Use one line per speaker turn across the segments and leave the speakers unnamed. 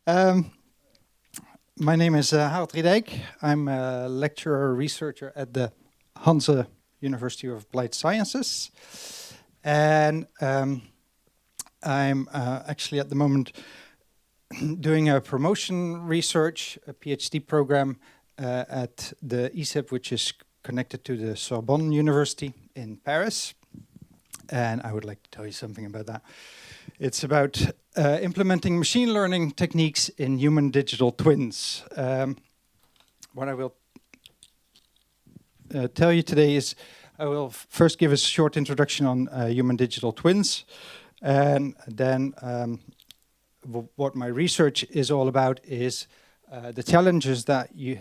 Um, my name is Harald Rietdijk. I'm a lecturer researcher at the Hanze University of Applied Sciences. And I'm actually at the moment doing a promotion research, a PhD program at the ISEP, which is connected to the Sorbonne University in Paris. And I would like to tell you something about that. It's about implementing machine learning techniques in human digital twins. What I will tell you today is I will first give a short introduction on human digital twins, and then what my research is all about is the challenges that you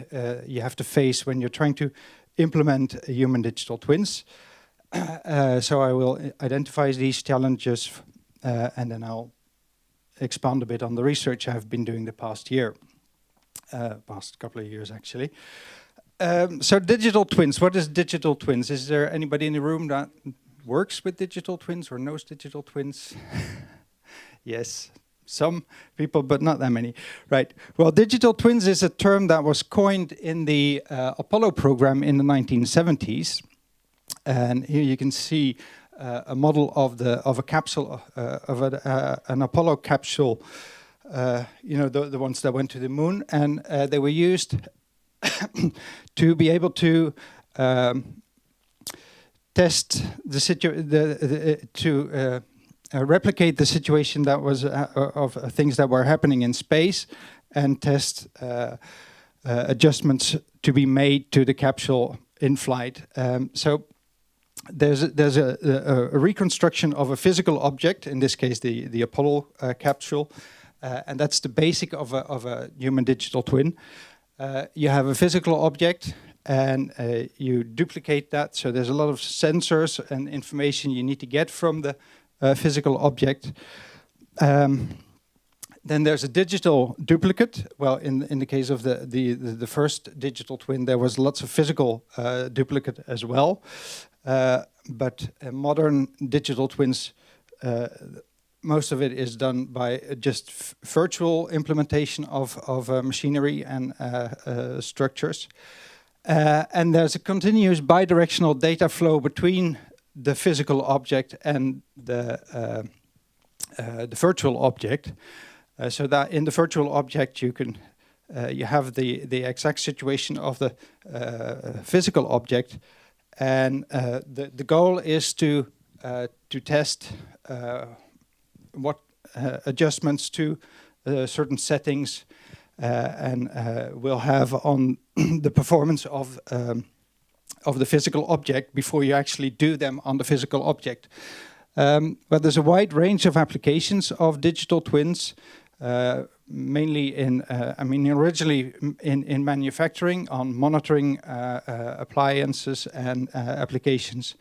have to face when you're trying to implement human digital twins. So I will identify these challenges and then I'll expand a bit on the research I've been doing the past couple of years actually. So digital twins, what is digital twins? Is there anybody in the room that works with digital twins or knows digital twins? Yes, some people, but not that many. Right, well, digital twins is a term that was coined in the Apollo program in the 1970s. And here you can see a model of a capsule of an Apollo capsule. You know, the ones that went to the moon, and they were used to be able to test replicate the situation that was of things that were happening in space, and test adjustments to be made to the capsule in flight. So there's a reconstruction of a physical object, in this case the Apollo capsule, and that's the basic of a human digital twin. You have a physical object and you duplicate that, so there's a lot of sensors and information you need to get from the physical object. Then there's a digital duplicate. Well, in the case of the first digital twin, there was lots of physical duplicate as well. But modern digital twins, most of it is done by just virtual implementation of machinery and structures. And there's a continuous bidirectional data flow between the physical object and the virtual object. So that in the virtual object you can you have the exact situation of the physical object, and the goal is to test what adjustments to certain settings and will have on the performance of the physical object before you actually do them on the physical object. But there's a wide range of applications of digital twins, mainly originally in manufacturing, on monitoring appliances and applications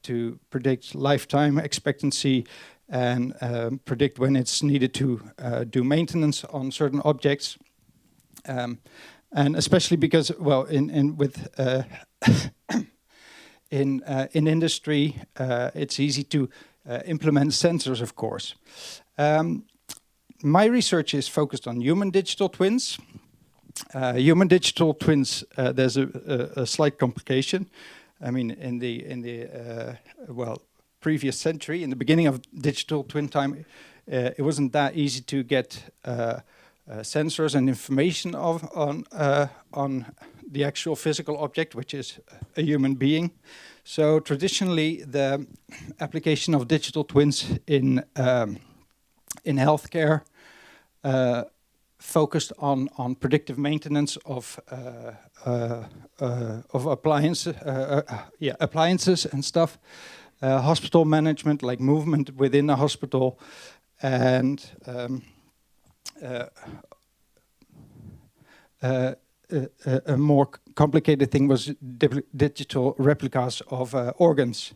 to predict lifetime expectancy and predict when it's needed to do maintenance on certain objects. And especially because, well, in industry, it's easy to implement sensors, of course. My research is focused on human digital twins. Human digital twins, there's a slight complication. I mean, in the previous century, in the beginning of digital twin time, it wasn't that easy to get sensors and information on the actual physical object, which is a human being. So traditionally, the application of digital twins in healthcare focused on predictive maintenance of appliances and stuff, hospital management, like movement within a hospital, and a more complicated thing was digital replicas of organs.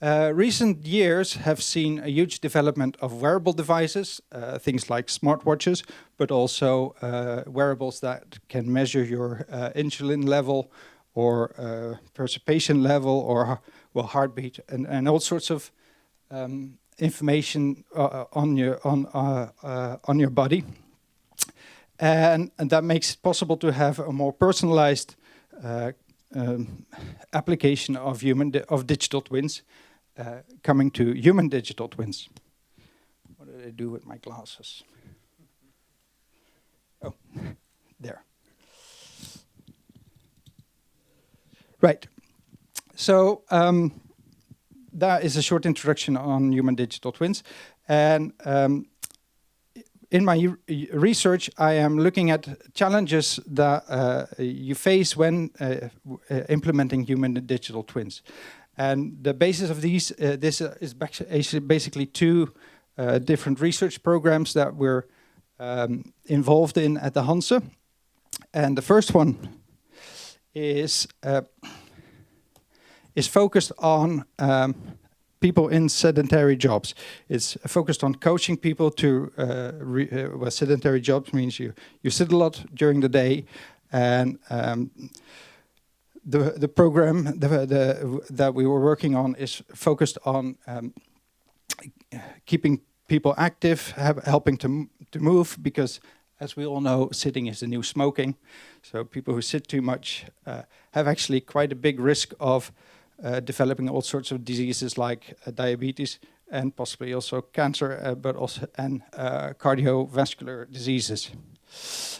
Recent years have seen a huge development of wearable devices, things like smartwatches, but also wearables that can measure your insulin level or perspiration level or heartbeat and all sorts of information on your body. and that makes it possible to have a more personalized application of digital twins coming to human digital twins. What did I do with my glasses? Oh, there. Right. So that is a short introduction on human digital twins. And in my research, I am looking at challenges that you face when implementing human digital twins. And the basis of these, this is basically two different research programs that we're involved in at the Hanse. And the first one is focused on people in sedentary jobs. It's focused on coaching people to well, sedentary jobs means you sit a lot during the day, and the program that we were working on is focused on keeping people active, helping to move, because as we all know, sitting is the new smoking. So people who sit too much have actually quite a big risk of developing all sorts of diseases like diabetes and possibly also cancer, but also cardiovascular diseases.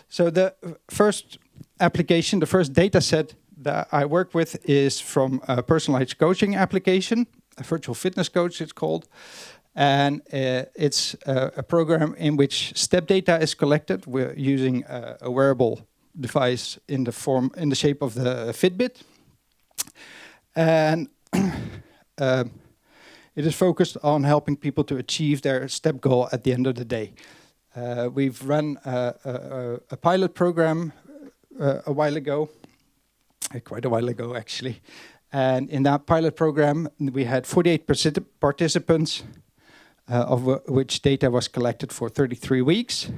So the first application, the first data set that I work with is from a personalized coaching application, a virtual fitness coach it's called. And it's a program in which step data is collected. We're using a wearable device in the shape of the Fitbit. And it is focused on helping people to achieve their step goal at the end of the day. We've run a pilot program a while ago, quite a while ago actually. And in that pilot program, we had 48 participants, of which data was collected for 33 weeks.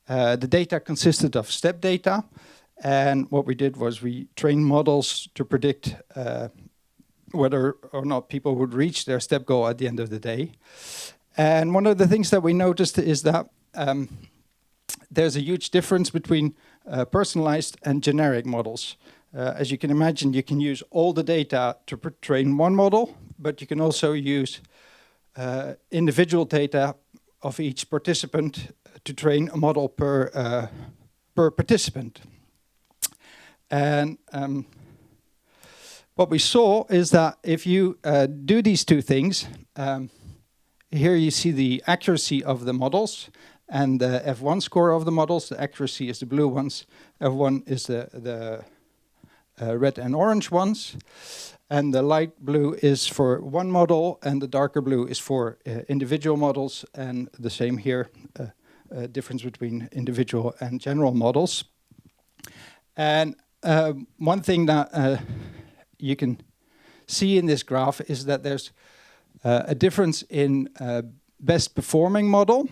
The data consisted of step data, and what we did was we trained models to predict whether or not people would reach their step goal at the end of the day. And one of the things that we noticed is that there's a huge difference between personalized and generic models. As you can imagine, you can use all the data to train one model, but you can also use individual data of each participant to train a model per participant. And what we saw is that if you do these two things, here you see the accuracy of the models and the F1 score of the models. The accuracy is the blue ones, F1 is the red and orange ones. And the light blue is for one model, and the darker blue is for individual models, and the same here, difference between individual and general models. And one thing that you can see in this graph is that there's a difference in best performing model.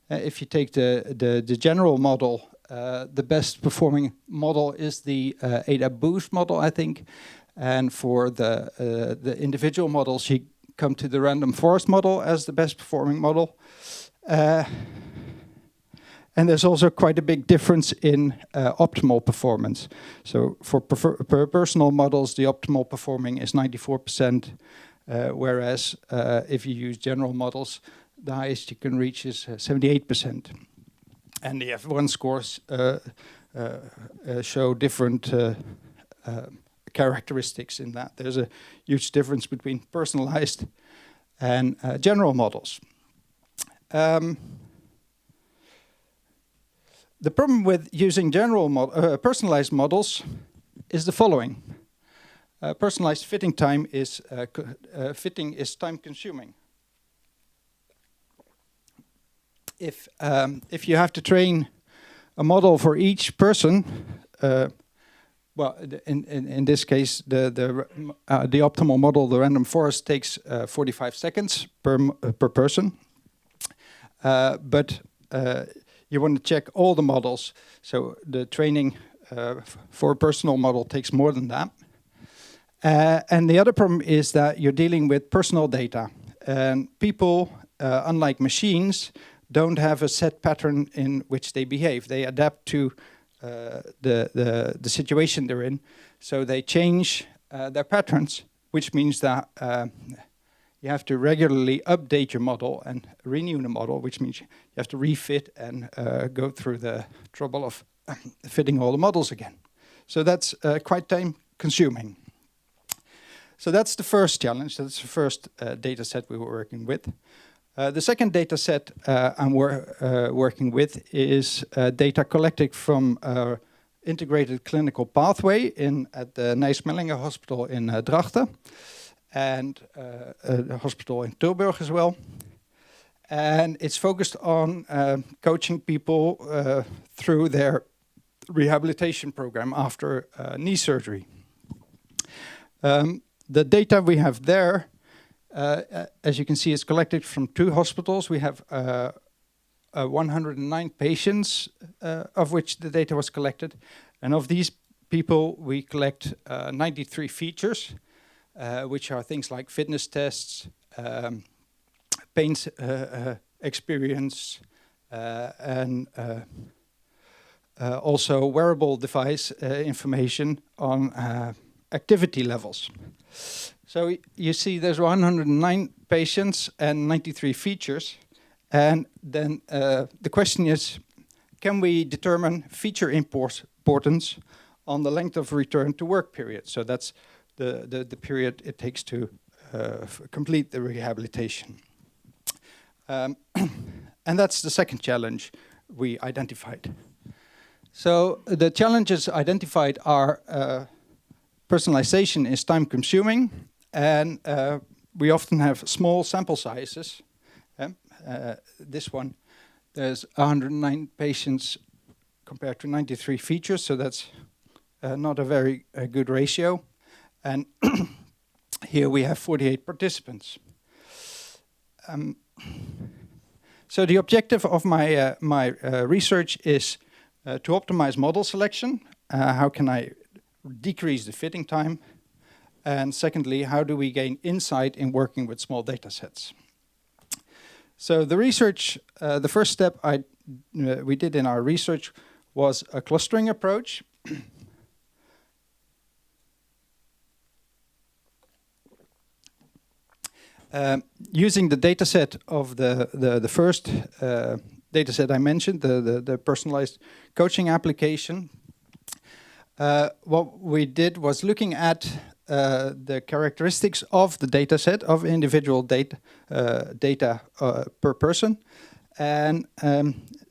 If you take the general model, the best performing model is the ADA Boost model, I think. And for the individual models, you come to the random forest model as the best performing model. And there's also quite a big difference in optimal performance. So for personal models, the optimal performing is 94%, whereas if you use general models, the highest you can reach is 78%. And the F1 scores show different characteristics in that. There's a huge difference between personalized and general models. The problem with using personalized models is the following. Personalized fitting time is time consuming. If you have to train a model for each person, well, in this case, the optimal model, the random forest, takes 45 seconds per person. But you want to check all the models, so the training for a personal model takes more than that. And the other problem is that you're dealing with personal data, and people, unlike machines, don't have a set pattern in which they behave. They adapt to the situation they're in. So they change their patterns, which means that you have to regularly update your model and renew the model, which means you have to refit and go through the trouble of fitting all the models again. So that's quite time consuming. So that's the first challenge. That's the first data set we were working with. The second data set I'm working with is data collected from integrated clinical pathway at the Nijsmellinge Hospital in Drachten, and a hospital in Tilburg as well. And it's focused on coaching people through their rehabilitation program after knee surgery. The data we have there, as you can see, is collected from 2 hospitals. We have 109 patients of which the data was collected. And of these people, we collect 93 features, which are things like fitness tests, pain experience, and also wearable device information on activity levels. So you see there's 109 patients and 93 features. And then the question is, can we determine feature importance on the length of return to work period? So that's the period it takes to complete the rehabilitation. And that's the second challenge we identified. So the challenges identified are personalization is time consuming, and we often have small sample sizes. This one, there's 109 patients compared to 93 features, so that's not a very good ratio. And here we have 48 participants. So the objective of my research is to optimize model selection. How can I decrease the fitting time? And secondly, how do we gain insight in working with small data sets? So the research, the first step we did in our research was a clustering approach. Using the data set of the first data set I mentioned, the personalized coaching application, what we did was looking at the characteristics of the data set of individual data per person, and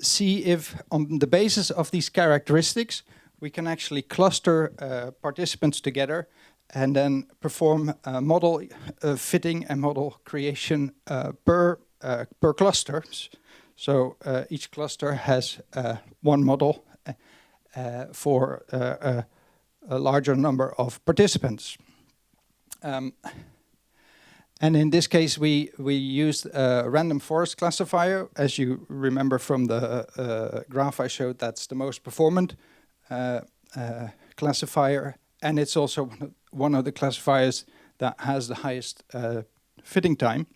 see if on the basis of these characteristics we can actually cluster participants together and then perform model fitting and model creation per cluster. So each cluster has one model for a larger number of participants. And in this case, we used a random forest classifier. As you remember from the graph I showed, that's the most performant classifier. And it's also one of the classifiers that has the highest fitting time.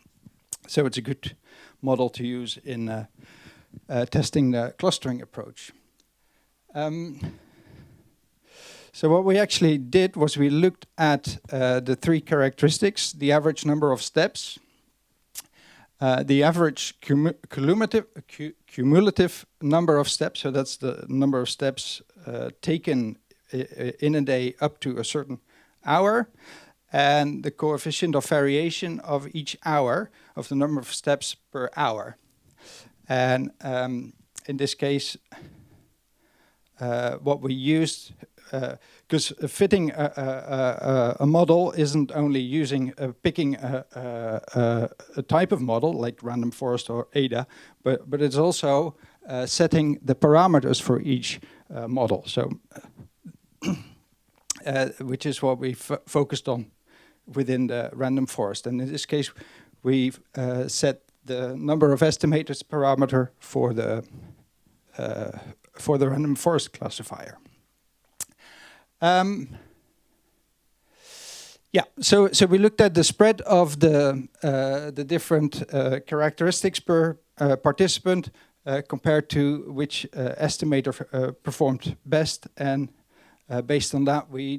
So it's a good model to use in testing the clustering approach. So what we actually did was we looked at the 3 characteristics: the average number of steps, the average cumulative number of steps, so that's the number of steps taken in a day up to a certain hour, and the coefficient of variation of each hour of the number of steps per hour. And in this case, what we used, because fitting a model isn't only picking a type of model like random forest or ADA, but it's also setting the parameters for each model. So, which is what we focused on within the random forest. And in this case, we've set the number of estimators parameter for the random forest classifier. So we looked at the spread of the different characteristics per participant compared to which estimator performed best, and based on that we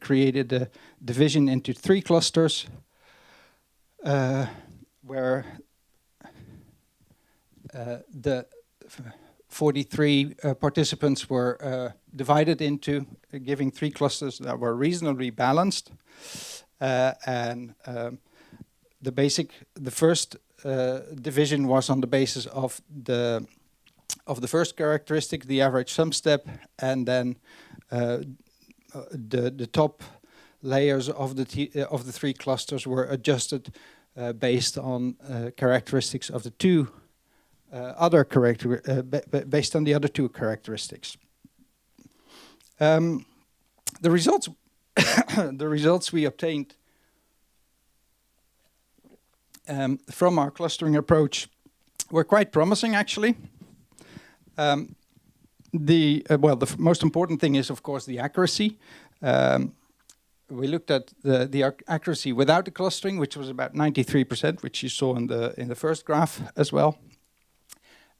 created a division into 3 clusters where the 43 participants were divided into, giving 3 clusters that were reasonably balanced, and the first division was on the basis of the first characteristic, the average sum step, and then the top layers of the 3 clusters were adjusted based on characteristics of the 2 based on the other 2 characteristics. The results the results we obtained from our clustering approach were quite promising, actually. The most important thing is, of course, the accuracy. We looked at the accuracy without the clustering, which was about 93%, which you saw in the first graph as well.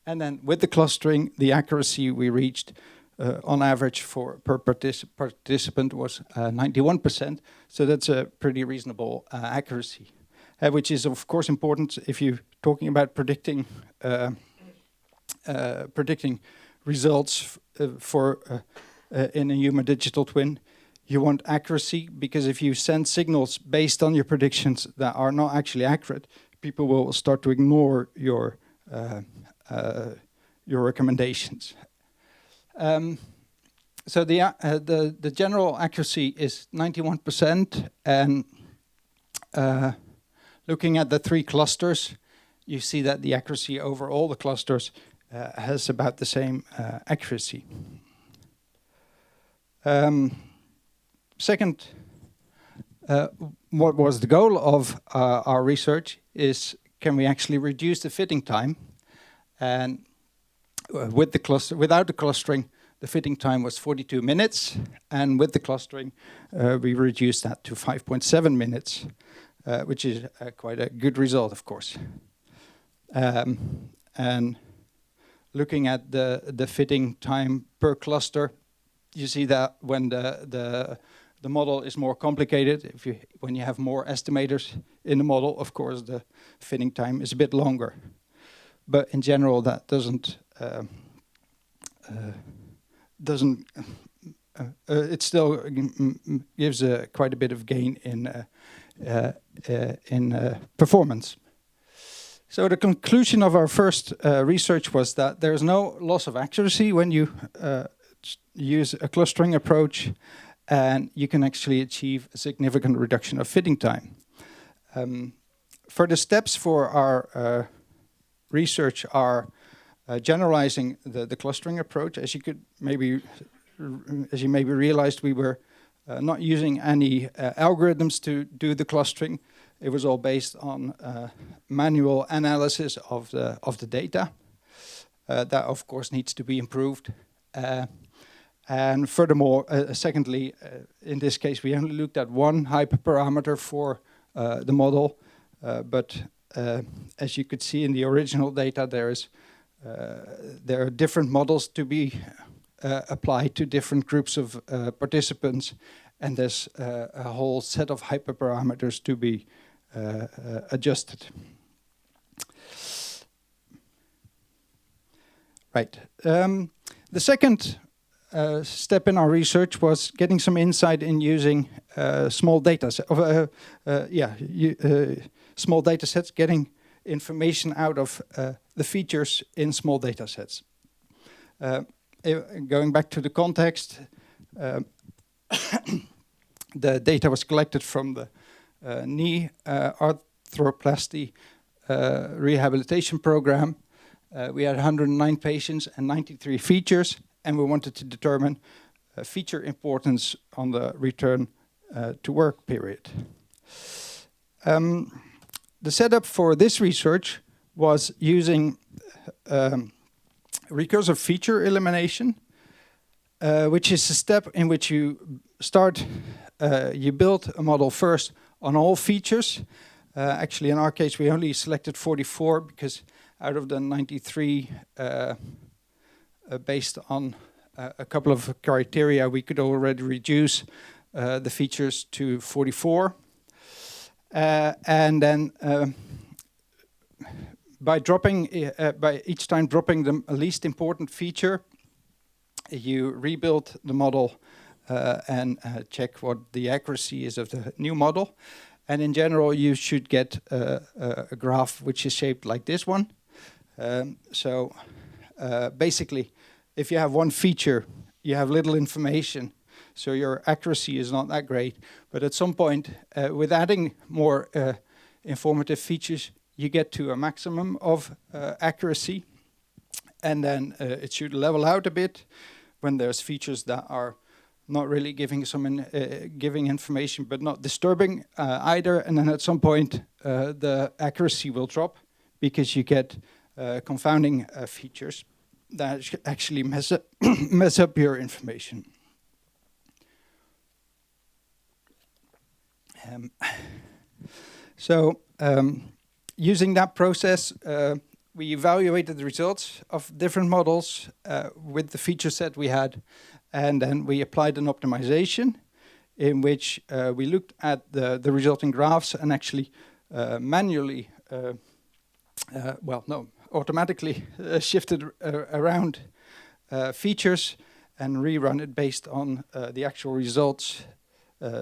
And then with the clustering, the accuracy we reached on average per participant was 91%. So that's a pretty reasonable accuracy, which is of course important if you're talking about predicting results in a human digital twin. You want accuracy, because if you send signals based on your predictions that are not actually accurate, people will start to ignore your recommendations. So the general accuracy is 91%, and looking at the 3 clusters, you see that the accuracy over all the clusters has about the same accuracy. Second, what was the goal of our research is, can we actually reduce the fitting time? And with the without the clustering, the fitting time was 42 minutes, and with the clustering, we reduced that to 5.7 minutes, which is quite a good result, of course. And looking at the fitting time per cluster, you see that when the model is more complicated, when you have more estimators in the model, of course the fitting time is a bit longer. But in general, that it still gives quite a bit of gain in performance. So the conclusion of our first research was that there is no loss of accuracy when you use a clustering approach, and you can actually achieve a significant reduction of fitting time. Further steps for our research are generalizing the clustering approach. As you maybe realized, we were not using any algorithms to do the clustering. It was all based on manual analysis of the data. That of course needs to be improved. And furthermore, secondly, in this case, we only looked at one hyperparameter for the model, but as you could see in the original data, there are different models to be applied to different groups of participants, and there's a whole set of hyperparameters to be adjusted. Right. The second step in our research was getting some insight in using small data small data sets, getting information out of the features in small data sets. Going back to the context, the data was collected from the knee arthroplasty rehabilitation program. We had 109 patients and 93 features, and we wanted to determine feature importance on the return to work period. The setup for this research was using recursive feature elimination, which is a step in which you you build a model first on all features. Actually, in our case, we only selected 44 because out of the 93, based on a couple of criteria, we could already reduce the features to 44. And then by each time dropping the least important feature, you rebuild the model and check what the accuracy is of the new model. And in general, you should get a graph which is shaped like this one. Basically, if you have one feature, you have little information, so your accuracy is not that great. But at some point, with adding more informative features, you get to a maximum of accuracy, and then it should level out a bit when there's features that are not really giving giving information, but not disturbing either. And then at some point, the accuracy will drop because you get confounding features that actually mess up your information. Using that process, we evaluated the results of different models with the feature set we had, and then we applied an optimization in which we looked at the resulting graphs and actually manually, automatically shifted around features and rerun it based on the actual results.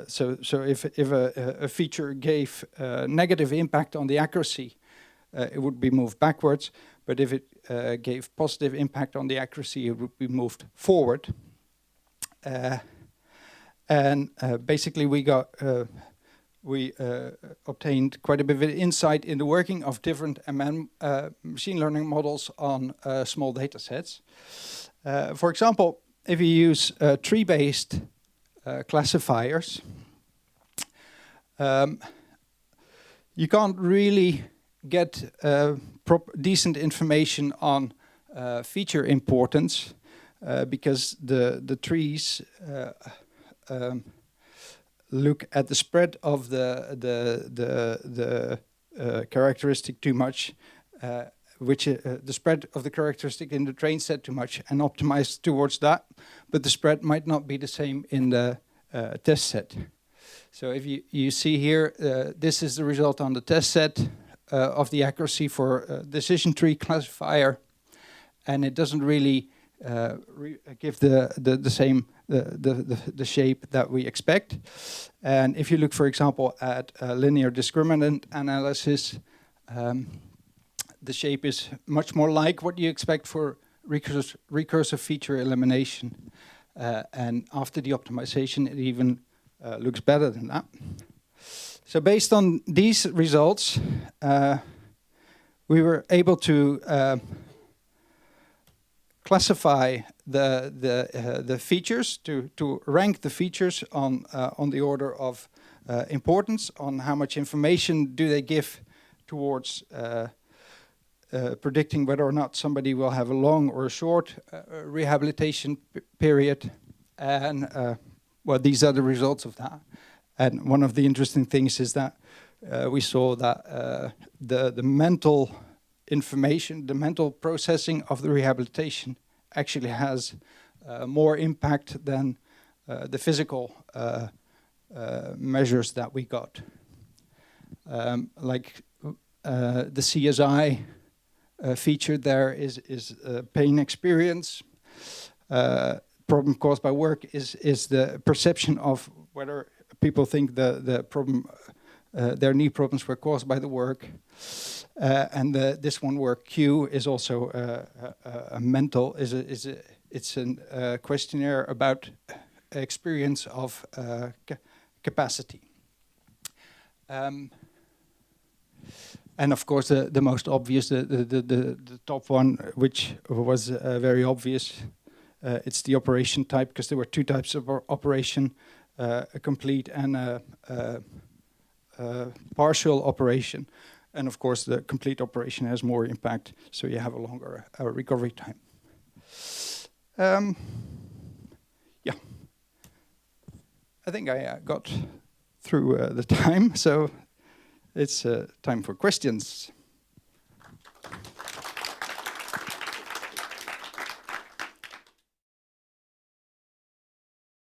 So if a feature gave negative impact on the accuracy, it would be moved backwards. But if it gave positive impact on the accuracy, it would be moved forward. Basically, we obtained quite a bit of insight in the working of different machine learning models on small data sets. For example, if you use tree-based classifiers, you can't really get decent information on feature importance because the trees look at the spread of the characteristic too much, the spread of the characteristic in the train set too much, and optimize towards that. But the spread might not be the same in the test set. So if you see here, this is the result on the test set of the accuracy for decision tree classifier, and it doesn't really give the same the shape that we expect. And if you look, for example, at linear discriminant analysis, the shape is much more like what you expect for recursive feature elimination. And after the optimization, it even looks better than that. So based on these results, we were able to classify the features, to rank the features on the order of importance, on how much information do they give towards predicting whether or not somebody will have a long or a short rehabilitation period. And well, these are the results of that. And one of the interesting things is that we saw that the mental information, the mental processing of the rehabilitation actually has more impact than the physical measures that we got. Like the CSI feature there is pain experience. Problem caused by work is the perception of whether people think the problem, their knee problems were caused by the work. And this one work Q is also a mental, it's a questionnaire about experience of capacity. And of course, the most obvious, the top one, which was very obvious, it's the operation type, because there were two types of operation, a complete and a partial operation. And of course, the complete operation has more impact, so you have a longer recovery time. Yeah, I think I got through the time, so it's time for questions.